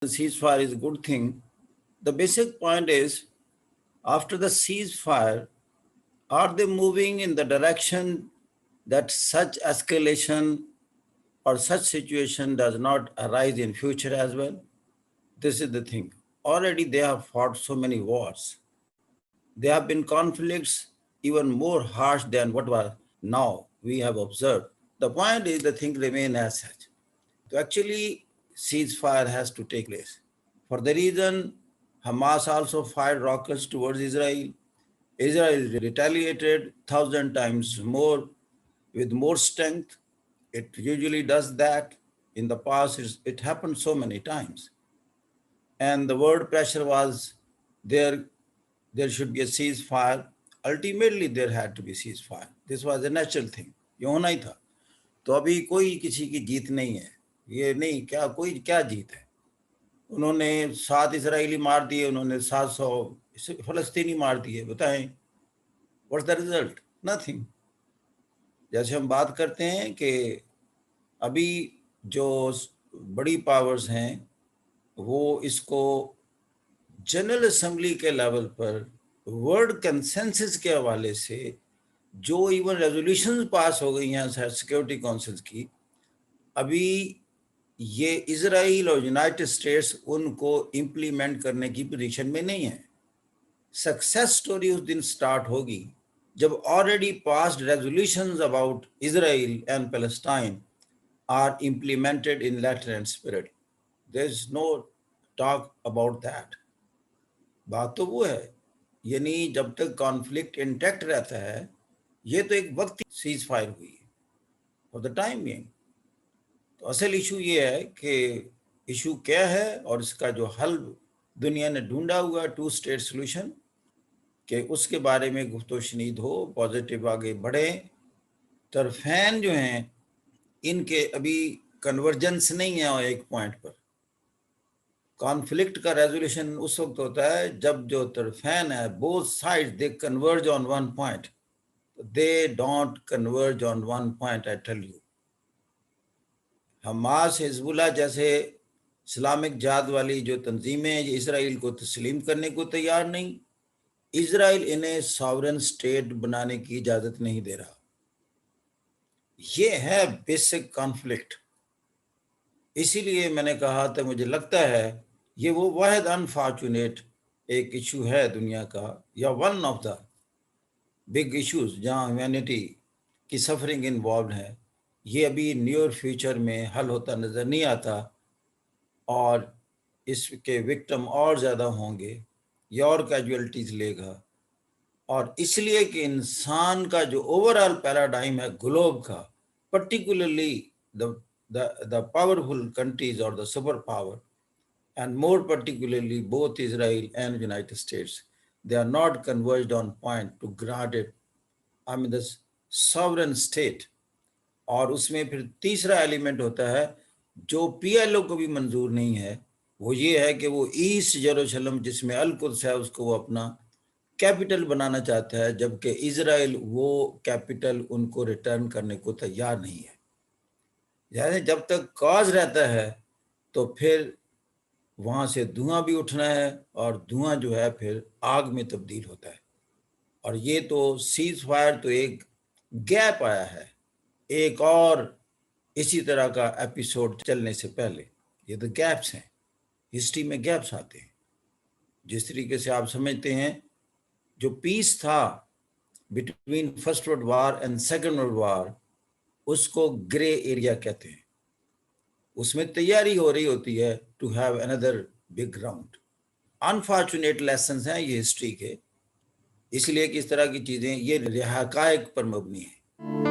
The ceasefire is a good thing. The basic point is, after the ceasefire, are they moving in the direction that such escalation or such situation does not arise in future as well? This is the thing. Already they have fought so many wars. There have been conflicts even more harsh than what was now we have observed. The point is the thing remain as such. So actually, ceasefire has to take place. For the reason, Hamas also fired rockets towards Israel. Israel retaliated 1,000 times more with more strength. It usually does that. In the past, it happened so many times. And the word pressure was there should be a ceasefire. Ultimately, there had to be ceasefire. This was a natural thing. ये होना ही था. तो अभी कोई किसी की जीत नहीं है. ये नहीं क्या कोई क्या जीत है. उन्होंने 7 इजरायली मार दिए, उन्होंने 700 फलस्तीनी मार दिए. बताएं व्हाट्स द रिजल्ट? नथिंग. जैसे हम बात करते हैं कि अभी जो बड़ी पावर्स हैं वो इसको जनरल असेंबली के लेवल पर वर्ल्ड कंसेंसस के हवाले से जो इवन रेजोल्यूशन पास हो गई हैं सिक्योरिटी काउंसिल की, अभी ये इजराइल और यूनाइटेड स्टेट्स उनको इम्प्लीमेंट करने की पोजीशन में नहीं है. सक्सेस स्टोरी उस दिन स्टार्ट होगी जब already passed resolutions about Israel and Palestine are implemented in letter and spirit. There is no talk about that. बात तो वो है, यानी जब तक कॉन्फ्लिक्ट इंटैक्ट रहता है, ये तो एक वक्त सीज फायर हुई है फॉर द टाइम बीइंग. तो असल इशू ये है कि इशू क्या है और इसका जो हल दुनिया ने ढूंढा हुआ 2 स्टेट सोल्यूशन कि उसके बारे में गुफ्तगू शनीद हो, पॉजिटिव आगे बढ़े. तरफैन जो हैं इनके अभी कन्वर्जेंस नहीं है और एक पॉइंट पर. कॉन्फ्लिक्ट का रेजोल्यूशन उस वक्त होता है जब जो तरफैन है both side they converge on one point. They don't converge on one point. I tell you, Hamas Hezbollah जैसे इस्लामिक जात वाली जो तंजीमें ये इसराइल को तस्लीम करने को तैयार नहीं. इसराइल इन्हें सॉवरेन स्टेट बनाने की इजाज़त नहीं दे रहा. ये है बेसिक कॉन्फ्लिक्ट. इसीलिए मैंने कहा था मुझे लगता है ये वो वाहिद अनफॉर्चुनेट एक इशू है दुनिया का, या one of the big issues जहाँ ह्यूमैनिटी की सफरिंग इन्वॉल्व है. ये अभी नियर फ्यूचर में हल होता नज़र नहीं आता और इसके विक्टिम और ज़्यादा होंगे, या और कैजुअलिटीज़ लेगा. और इसलिए कि इंसान का जो ओवरऑल पैराडाइम है ग्लोब का, particularly the powerful countries or the superpower, and more particularly both Israel and United States, they are not converged on point to grant it, I mean the sovereign state. और उसमें फिर तीसरा element होता है जो PLO को भी मंजूर नहीं है, वो ये है कि वो ईस्ट यरूशलेम जिसमें अल कुद्स है उसको वो अपना कैपिटल बनाना चाहता है, जबकि इजराइल वो कैपिटल उनको रिटर्न करने को तैयार नहीं है. यानी जब तक कॉज रहता है तो फिर वहाँ से धुआं भी उठना है और धुआं जो है फिर आग में तब्दील होता है. और ये तो सीज फायर तो एक गैप आया है, एक और इसी तरह का एपिसोड चलने से पहले. ये तो गैप्स हैं, हिस्ट्री में गैप्स आते हैं. जिस तरीके से आप समझते हैं जो पीस था between first world war and second world war, उसको ग्रे एरिया कहते हैं. उसमें तैयारी हो रही होती है to have another big round. Unfortunate lessons हैं ये हिस्ट्री के, इसलिए कि इस तरह की चीज़ें ये हक़ाइक़ पर मबनी है.